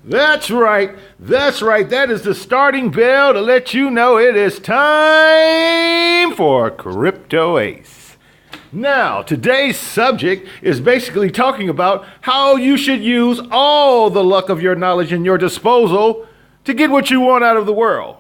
That's right. That's right. That is the starting bell to let you know it is time for Crypto Ace. Now, today's subject is basically talking about how you should use all the luck of your knowledge in your disposal to get what you want out of the world.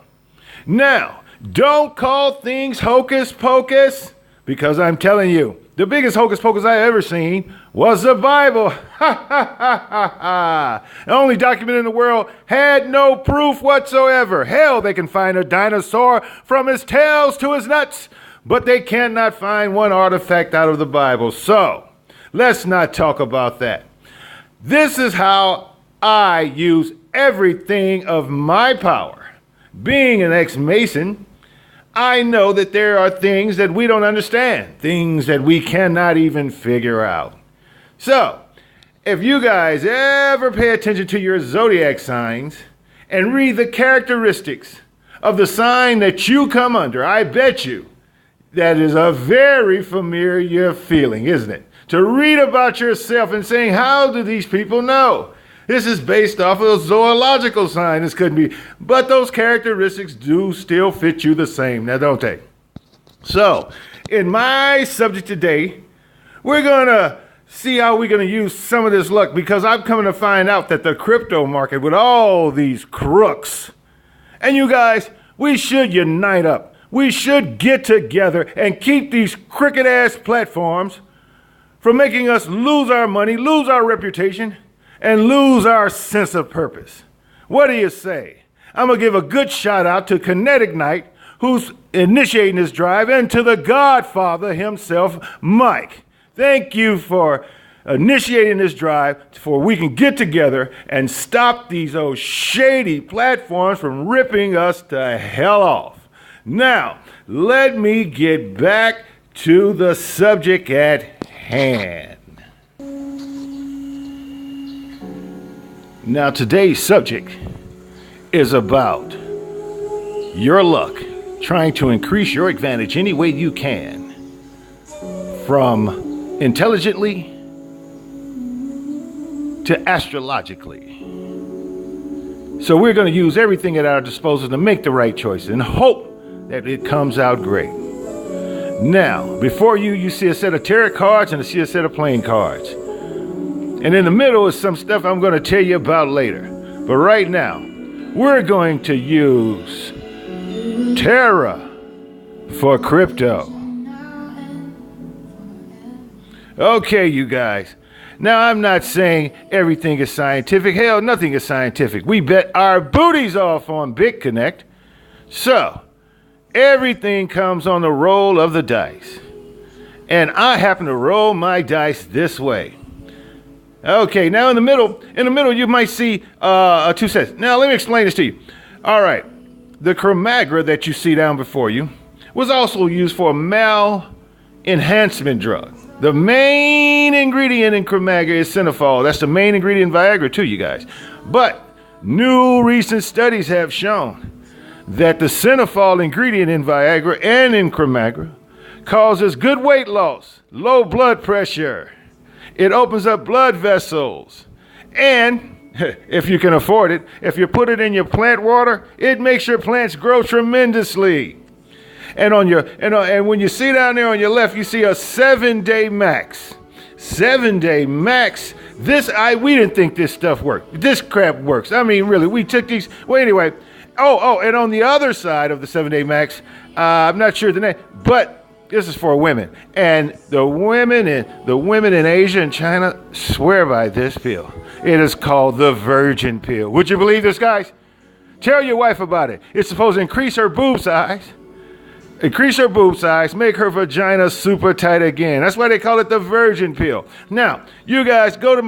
Now, don't call things hocus pocus, because I'm telling you, the biggest hocus pocus I ever seen was the Bible. The only document in the world had no proof whatsoever. Hell, they can find a dinosaur from his tails to his nuts, but they cannot find one artifact out of the Bible. So, let's not talk about that. This is how I use everything of my power. Being an ex-Mason, I know that there are things that we don't understand, things that we cannot even figure out. So, if you guys ever pay attention to your zodiac signs and read the characteristics of the sign that you come under, I bet you that is a very familiar feeling, isn't it? To read about yourself and saying, how do these people know? This is based off of a zoological sign. This couldn't be. But those characteristics do still fit you the same, now don't they? So, in my subject today, we're going to see how we're going to use some of this luck, because I'm coming to find out that the crypto market, with all these crooks, and you guys, we should unite up. We should get together and keep these crooked-ass platforms from making us lose our money, lose our reputation, and lose our sense of purpose. What do you say? I'm going to give a good shout out to Kinetic Knight, who's initiating this drive, and to the Godfather himself, Mike. Thank you for initiating this drive for we can get together and stop these old shady platforms from ripping us the hell off. Now, let me get back to the subject at hand. Now, today's subject is about your luck, trying to increase your advantage any way you can, from intelligently to astrologically. So we're going to use everything at our disposal to make the right choice and hope that it comes out great. Now, before you see a set of tarot cards and see a set of playing cards. And in the middle is some stuff I'm going to tell you about later. But right now, we're going to use Terra for crypto. Okay, you guys. Now, I'm not saying everything is scientific. Hell, nothing is scientific. We bet our booties off on BitConnect. So, everything comes on the roll of the dice. And I happen to roll my dice this way. Okay, now in the middle you might see two sets. Now let me explain this to you. All right, the Chromagra that you see down before you was also used for a mal enhancement drug. The main ingredient in Chromagra is Cinephol. That's the main ingredient in Viagra too, you guys. But new recent studies have shown that the Cinephol ingredient in Viagra and in Chromagra causes good weight loss, low blood pressure. It opens up blood vessels. And if you can afford it, if you put it in your plant water, it makes your plants grow tremendously. And and when you see down there on your left, you see a 7-day max. 7-day max. We didn't think this stuff worked. This crap works. I mean, really, we took these. Well, anyway. And on the other side of the 7-day max, I'm not sure the name, but this is for women, and the women in Asia and China swear by this pill. It is called the Virgin Pill. Would you believe this, guys? Tell your wife about it. It's supposed to increase her boob size, make her vagina super tight again. That's why they call it the Virgin Pill. Now, you guys go to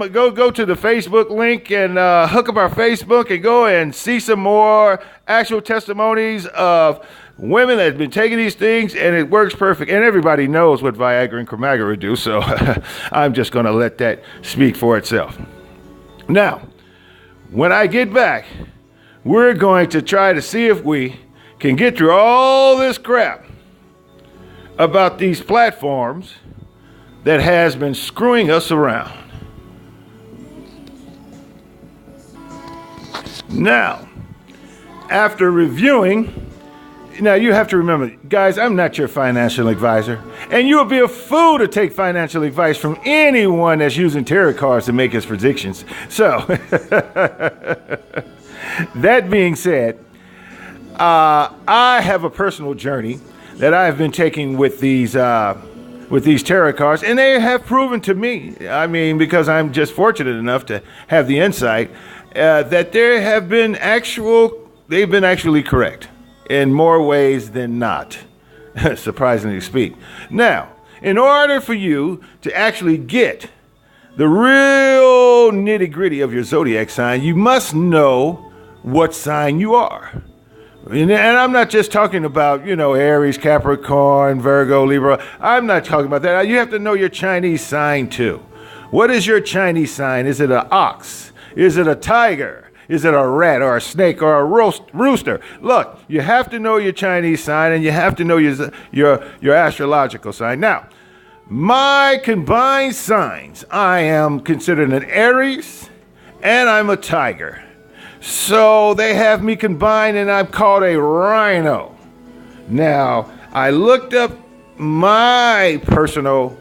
the Facebook link and hook up our Facebook and go and see some more actual testimonies of women that have been taking these things, and it works perfect. And everybody knows what Viagra and Chromagra do, so I'm just going to let that speak for itself. Now, when I get back, we're going to try to see if we can get through all this crap about these platforms that has been screwing us around. Now, after reviewing, now you have to remember, guys, I'm not your financial advisor, and you would be a fool to take financial advice from anyone that's using tarot cards to make his predictions. So, that being said, I have a personal journey that I've been taking with these tarot cards, and they have proven to me, I mean, because I'm just fortunate enough to have the insight, that they've been actually correct in more ways than not, surprisingly to speak. Now, in order for you to actually get the real nitty-gritty of your zodiac sign, you must know what sign you are. And I'm not just talking about, Aries, Capricorn, Virgo, Libra. I'm not talking about that. You have to know your Chinese sign too. What is your Chinese sign? Is it an ox? Is it a tiger? Is it a rat or a snake or a rooster? Look, you have to know your Chinese sign, and you have to know your astrological sign. Now, my combined signs, I am considered an Aries, and I'm a tiger. So they have me combined, and I'm called a rhino. Now, I looked up my personal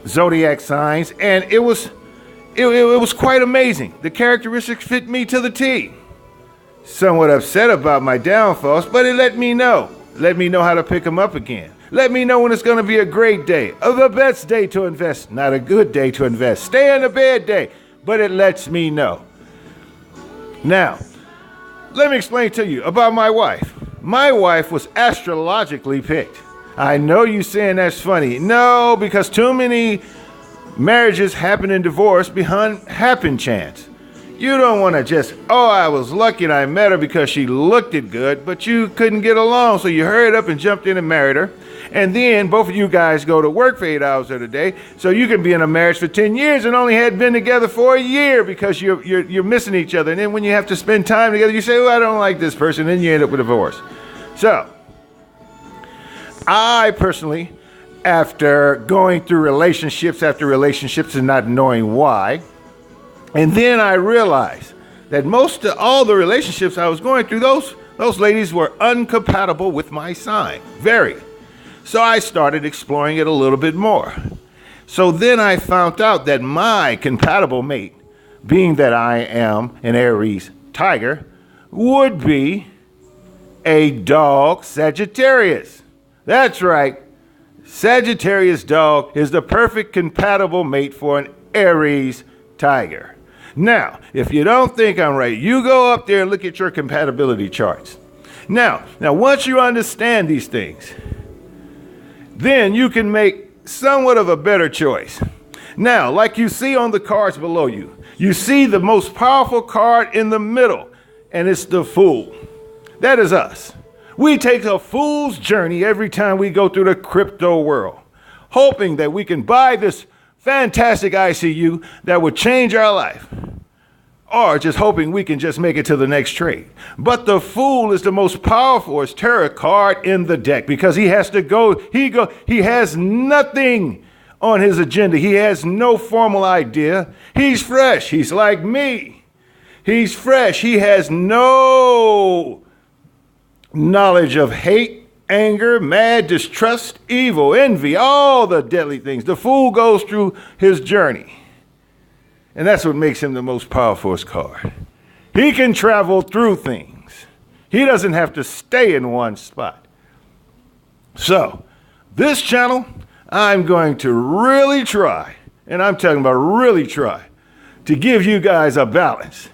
zodiac signs, and it was quite amazing. The characteristics fit me to the T. Somewhat upset about my downfalls, but it let me know. Let me know how to pick them up again. Let me know when it's going to be a great day, or the best day to invest, not a good day to invest. Stay in a bad day, but it lets me know. Now, let me explain to you about my wife. My wife was astrologically picked. I know you saying that's funny. No, because too many marriages happen in divorce behind happen chance. You don't want to just, I was lucky and I met her because she looked it good, but you couldn't get along, so you hurried up and jumped in and married her. And then both of you guys go to work for 8 hours of the day, so you can be in a marriage for 10 years and only had been together for a year because you're missing each other. And then when you have to spend time together, you say, I don't like this person, and you end up with a divorce. So, I personally, after going through relationships after relationships and not knowing why, and then I realized that most of all the relationships I was going through, those ladies were incompatible with my sign. Very. So I started exploring it a little bit more. So then I found out that my compatible mate, being that I am an Aries tiger, would be a dog Sagittarius. That's right. Sagittarius dog is the perfect compatible mate for an Aries tiger. Now, if you don't think I'm right, you go up there and look at your compatibility charts. Now, once you understand these things, then you can make somewhat of a better choice. Now, like you see on the cards below you, you see the most powerful card in the middle, and it's the Fool. That is us. We take a fool's journey every time we go through the crypto world, hoping that we can buy this fantastic ICU that would change our life, or just hoping we can just make it to the next trade. But the Fool is the most powerful tarot card in the deck because he has to go, he has nothing on his agenda. He has no formal idea. He's fresh. He's like me. He's fresh. He has no knowledge of hate, anger, mad, distrust, evil, envy, all the deadly things. The Fool goes through his journey. And that's what makes him the most powerful card. He can travel through things. He doesn't have to stay in one spot. So, this channel, I'm going to really try, and I'm talking about really try, to give you guys a balance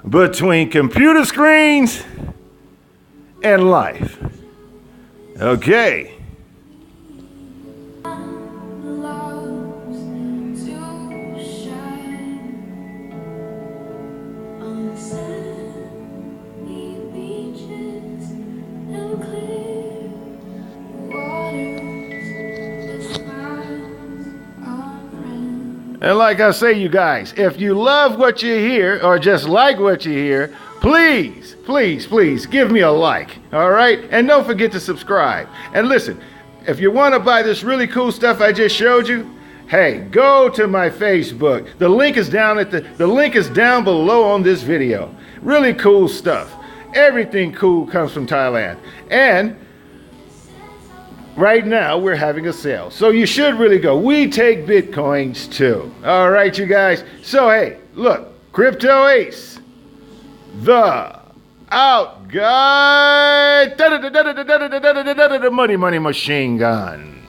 between computer screens and life. Okay. And like I say, you guys, if you love what you hear or just like what you hear, please, please, please give me a like, all right? And don't forget to subscribe. And listen, if you want to buy this really cool stuff I just showed you, hey, go to my Facebook. The link is down below on this video. Really cool stuff. Everything cool comes from Thailand. And right now we're having a sale. So you should really go. We take Bitcoins too. All right, you guys. So hey, look, Crypto Ace, the out guy, the money machine gun.